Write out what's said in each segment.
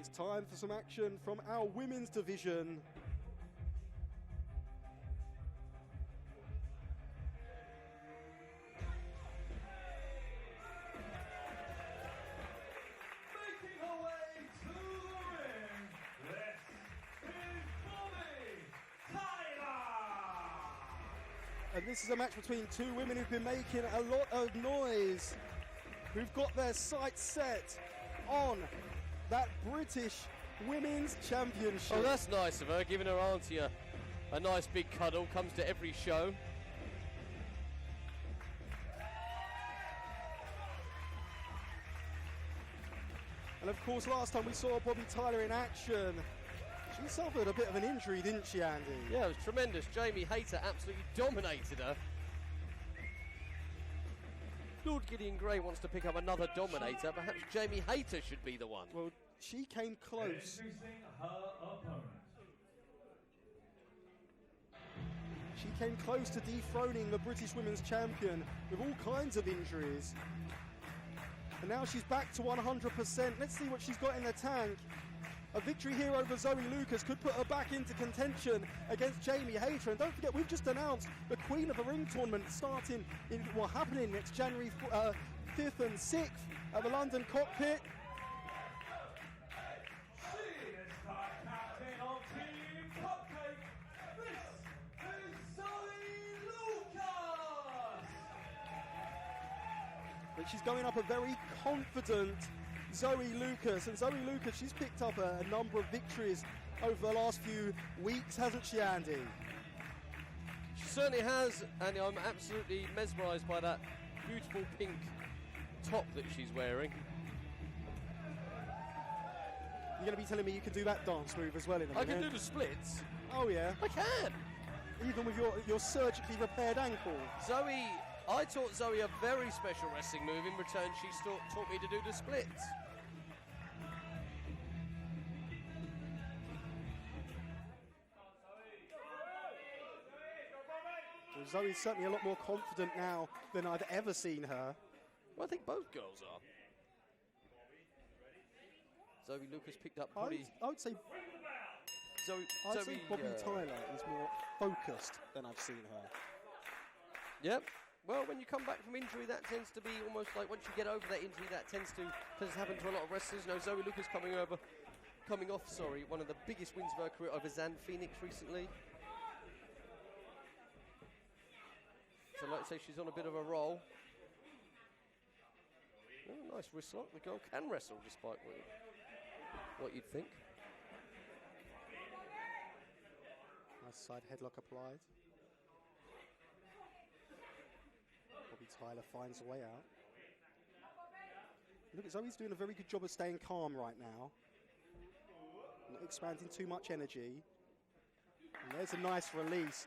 It's time for some action from our women's division. Making her way to the ring, this is Bobbi Tyler! And this is a match between two women who've been making a lot of noise, who've got their sights set on that British Women's Championship. Oh, that's nice of her, giving her auntie a nice big cuddle. Comes to every show. And of course, last time we saw Bobbi Tyler in action, she suffered a bit of an injury, didn't she, Andy? Yeah, it was tremendous. Jamie Hayter absolutely dominated her. Lord Gideon Gray wants to pick up another dominator. Perhaps Jamie Hayter should be the one. Well, she came close. Introducing her opponent. She came close to dethroning the British Women's Champion with all kinds of injuries. And now she's back to 100%. Let's see what she's got in the tank. A victory here over Zoe Lucas could put her back into contention against Jamie Hayter. And don't forget, we've just announced the Queen of the Ring tournament happening next January 5th and 6th at the London Cockpit. She is the captain of Team Cockpit. This is Zoe Lucas! But she's going up a very confident Zoe Lucas. And Zoe Lucas, she's picked up a number of victories over the last few weeks, hasn't she, Andy? She certainly has, and I'm absolutely mesmerised by that beautiful pink top that she's wearing. You're going to be telling me you can do that dance move as well in a minute? I can do the splits. Oh, yeah. I can. Even with your surgically repaired ankle. I taught Zoe a very special wrestling move. In return, she taught me to do the splits. Well, Zoe's certainly a lot more confident now than I've ever seen her. Well, I think both girls are. Zoe Lucas picked up probably... I would say Zoe Bobbi Tyler is more focused than I've seen her. Yep. Well, when you come back from injury, that tends to be almost like once you get over that injury, that tends to happen to a lot of wrestlers. You know, Zoe Lucas coming off one of the biggest wins of her career over Zan Phoenix recently. So, like I say, she's on a bit of a roll. Oh, nice wrist lock. The girl can wrestle, despite what you'd think. Nice side headlock applied. Bobbi Tyler finds a way out. Look, Zoe's doing a very good job of staying calm right now. Not expanding too much energy. And there's a nice release.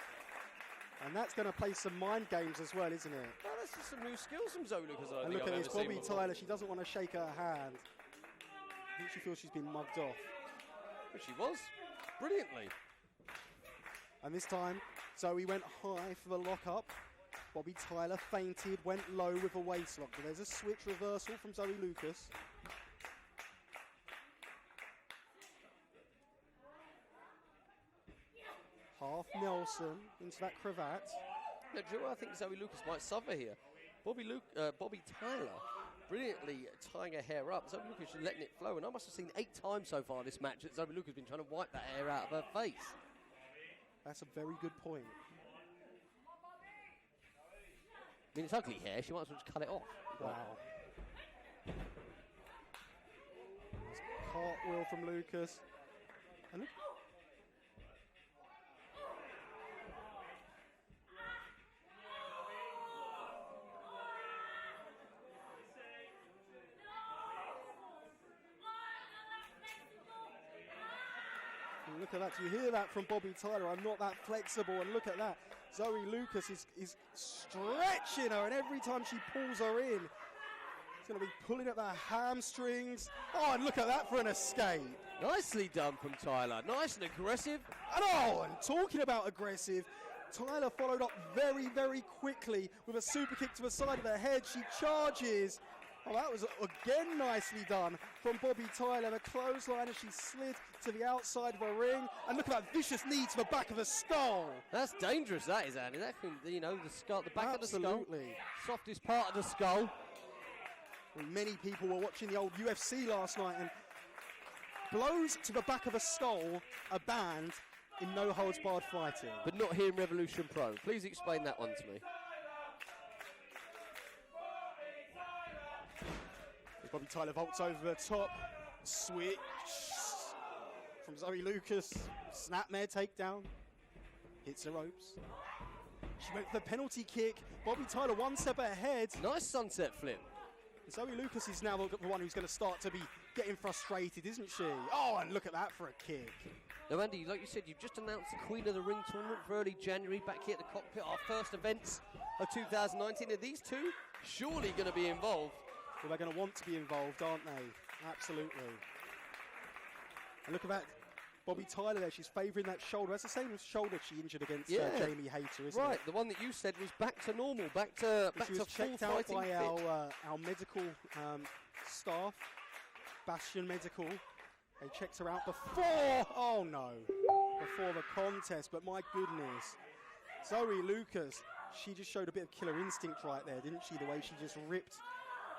And that's going to play some mind games as well, isn't it? Well, that's just some new skills from Zoe Lucas. And look at this, Bobbi Tyler, she doesn't want to shake her hand. I think she feels she's been mugged off. But she was. Brilliantly. And this time, Zoe went high for the lock-up. Bobbi Tyler feinted, went low with a waist lock. But there's a switch reversal from Zoe Lucas. Half Nelson into that cravat. Now, Drew, I think Zoe Lucas might suffer here. Bobbi Tyler brilliantly tying her hair up. Zoe Lucas just letting it flow. And I must have seen 8 times so far this match that Zoe Lucas has been trying to wipe that hair out of her face. That's a very good point. I mean, it's ugly hair. She might as well just cut it off. Wow. Nice cartwheel from Lucas. And look. And look at that. You hear that from Bobbi Tyler. I'm not that flexible. And look at that. Zoe Lucas is stretching her. And every time she pulls her in, it's going to be pulling at the hamstrings. Oh, and look at that for an escape. Nicely done from Tyler. Nice and aggressive. And talking about aggressive, Tyler followed up very, very quickly with a super kick to the side of her head. She charges. Oh, that was again nicely done from Bobbi Tyler. The clothesline as she slid to the outside of a ring. And look at that vicious knee to the back of the skull. That's dangerous, that is, Andy. That can, you know, the skull, the back Absolutely. of the skull, softest part of the skull. Well, many people were watching the old UFC last night, and blows to the back of a skull are banned in no holds barred fighting. But not here in Revolution Pro. Please explain that one to me. Bobbi Tyler vaults over the top, switch from Zoe Lucas, snapmare takedown, hits the ropes. She went for the penalty kick. Bobbi Tyler one step ahead. Nice sunset flip. Zoe Lucas is now the one who's going to start to be getting frustrated, isn't she? Oh, and look at that for a kick. Now, Andy, like you said, you've just announced the Queen of the Ring tournament for early January back here at the Cockpit, our first events of 2019. Are these two surely going to be involved? Well, they're going to want to be involved, aren't they? Absolutely. And look at that. Bobbi Tyler there, she's favouring that shoulder. That's the same shoulder she injured against Jamie Hayter, isn't it? Right, the one that you said was back to normal, back to she was full checked out fighting by fit. our medical staff, Bastion Medical. They checked her out before the contest, but my goodness. Zoe Lucas, she just showed a bit of killer instinct right there, didn't she? The way she just ripped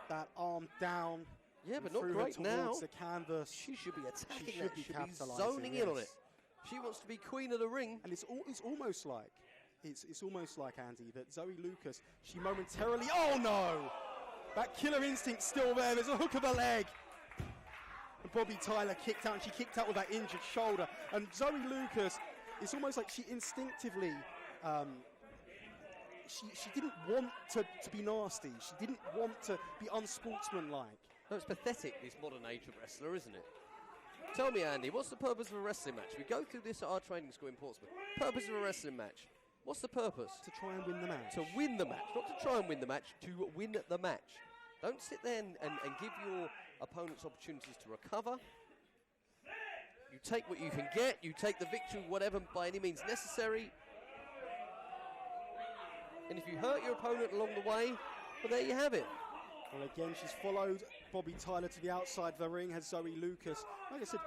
that arm down. Yeah, but not threw great her now. towards the canvas. She should be attacking She that. should be Should be capitalising, zoning in on yes. it. She wants to be Queen of the Ring. And it's almost like, Andy, that Zoe Lucas, she momentarily, oh no! That killer instinct's still there. There's a hook of a leg. And Bobbi Tyler kicked out, and she kicked out with that injured shoulder. And Zoe Lucas, it's almost like she instinctively, she didn't want to be nasty. She didn't want to be unsportsmanlike. No, it's pathetic, this modern age of wrestler, isn't it? Tell me, Andy, what's the purpose of a wrestling match? We go through this at our training school in Portsmouth. Purpose of a wrestling match. What's the purpose? To try and win the match. To win the match. Not to try and win the match, to win the match. Don't sit there and give your opponents opportunities to recover. You take what you can get. You take the victory, whatever, by any means necessary. And if you hurt your opponent along the way, well, there you have it. Well, again, she's followed Bobbi Tyler to the outside of the ring, has Zoe Lucas. Like I said,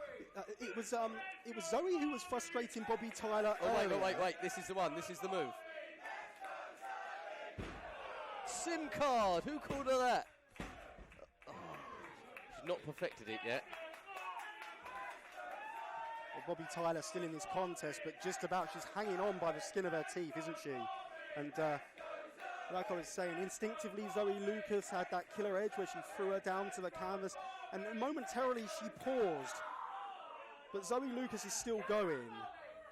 it was Zoe who was frustrating Bobbi Tyler. Oh, wait. This is the one. This is the move. SIM card. Who called her that? Oh, she's not perfected it yet. Well, Bobbi Tyler still in this contest, but just about, she's hanging on by the skin of her teeth, isn't she? And like I was saying, instinctively Zoe Lucas had that killer edge where she threw her down to the canvas, and momentarily she paused. But Zoe Lucas is still going.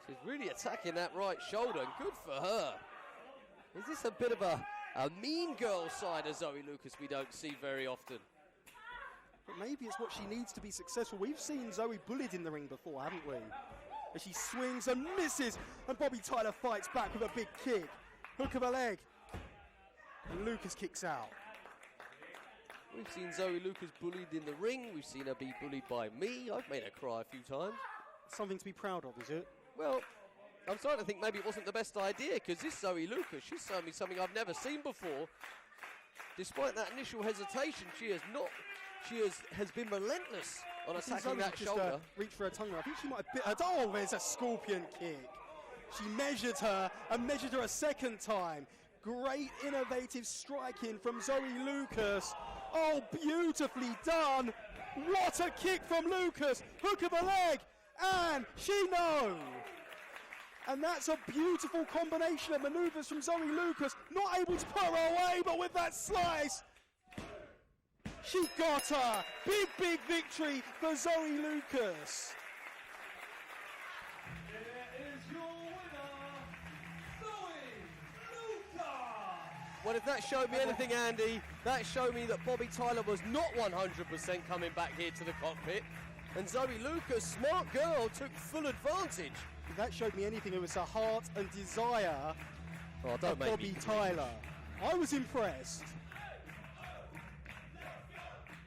She's really attacking that right shoulder, and good for her. Is this a bit of a mean girl side of Zoe Lucas we don't see very often? But maybe it's what she needs to be successful. We've seen Zoe bullied in the ring before, haven't we? As she swings and misses, and Bobbi Tyler fights back with a big kick. Hook of a leg. And Lucas kicks out. We've seen Zoe Lucas bullied in the ring. We've seen her be bullied by me. I've made her cry a few times. Something to be proud of, is it? Well, I'm starting to think maybe it wasn't the best idea, because this Zoe Lucas, she's shown me something I've never seen before. Despite that initial hesitation, she has been relentless on attacking that shoulder. Reach for her tongue. I think she might have bit her. Oh, there's a scorpion kick. She measured her and measured her a second time. Great innovative striking from Zoe Lucas. Oh, beautifully done. What a kick from Lucas. Hook of a leg. And she knows. And that's a beautiful combination of maneuvers from Zoe Lucas. Not able to put her away, but with that slice, she got her. Big, big victory for Zoe Lucas. Well, if that showed me anything, Andy, that showed me that Bobbi Tyler was not 100% coming back here to the cockpit. And Zoe Lucas, smart girl, took full advantage. If that showed me anything, it was the heart and desire of Bobbi Tyler. I was impressed.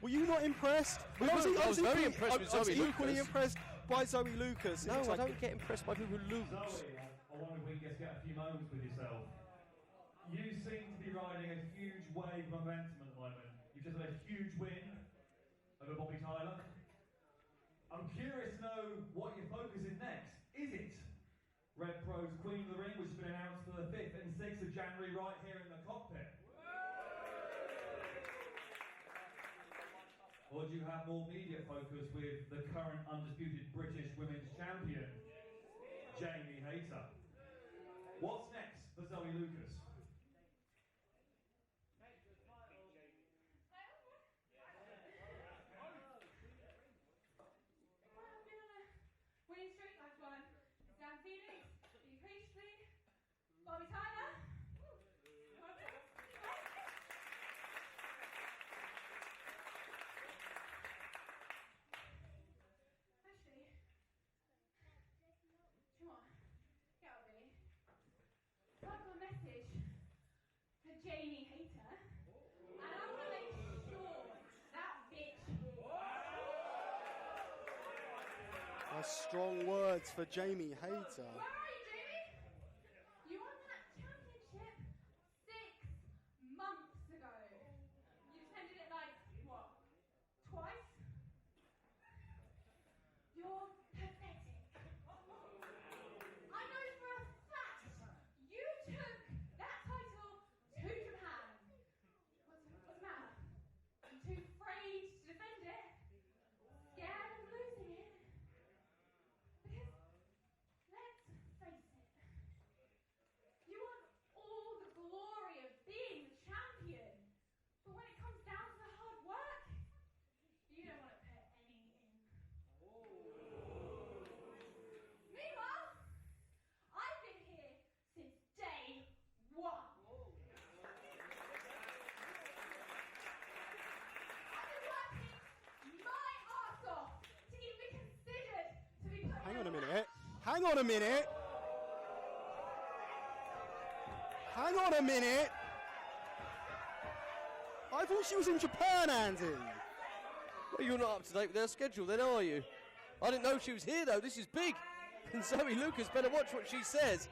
Were you not impressed? I was very impressed with Zoe Lucas. I was equally impressed by Zoe Lucas. No, I don't get impressed by people who lose. Zoe, I wonder if we can just get a few moments with yourself. You seem to be riding a huge wave of momentum at the moment. You've just had a huge win over Bobbi Tyler. I'm curious to know what your focus is next. Is it RevPro's Queen of the Ring, which has been announced for the 5th and 6th of January right here in the Cockpit? Or do you have more media focus with the current undisputed British Women's Champion, Jamie Hayter? What's next for Zoe Lucas? Bobbi Tyler. Actually, do you know what? Yeah, really. So I've got a message for Jamie Hayter, and I want to make sure that bitch. That's strong words for Jamie Hayter. Hang on a minute. Hang on a minute. Hang on a minute. I thought she was in Japan, Andy. Well, you're not up to date with their schedule then, are you? I didn't know she was here, though. This is big. And Zoe Lucas better watch what she says.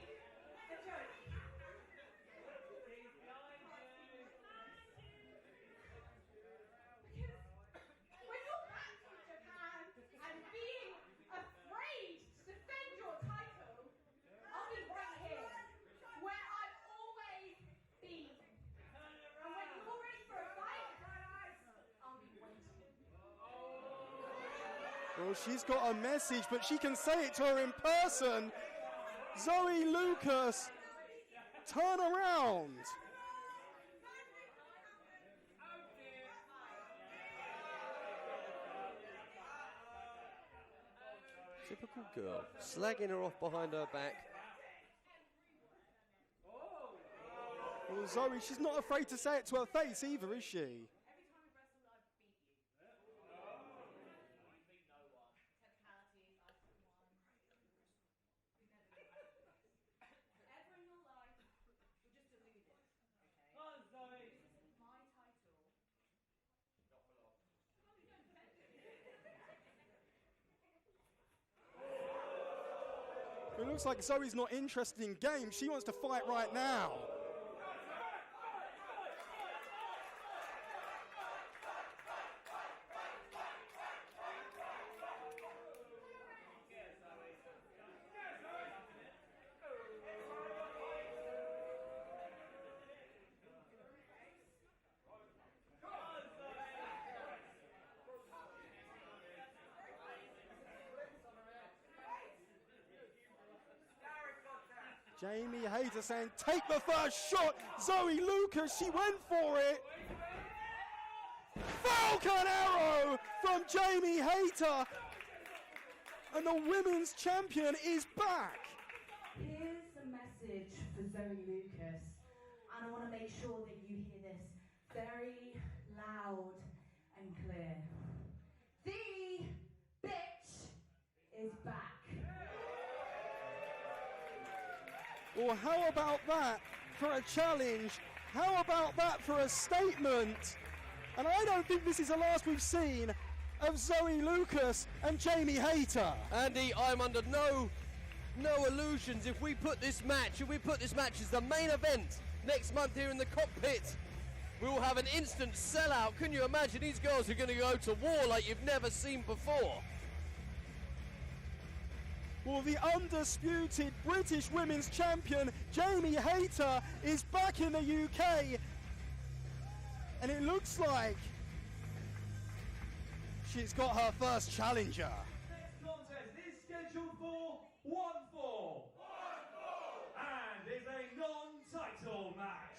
Well, she's got a message, but she can say it to her in person. Zoe Lucas, turn around. Typical girl, slagging her off behind her back. Well, Zoe, she's not afraid to say it to her face either, is she? It looks like Zoe's not interested in games. She wants to fight right now. Jamie Hayter saying, take the first shot. Zoe Lucas, she went for it. Falcon Arrow from Jamie Hayter. And the women's champion is back. Here's a message for Zoe Lucas. And I want to make sure that you hear this very loud and clear. The bitch is back. Well, how about that for a challenge? How about that for a statement? And I don't think this is the last we've seen of Zoe Lucas and Jamie Hayter. Andy, I'm under no illusions. If we put this match as the main event next month here in the Cockpit, We'll have an instant sellout. Can you imagine? These girls are going to go to war like you've never seen before. Well, the undisputed British Women's Champion, Jamie Hayter, is back in the UK. And it looks like she's got her first challenger. Next contest is scheduled for 1 fall. And is a non-title match.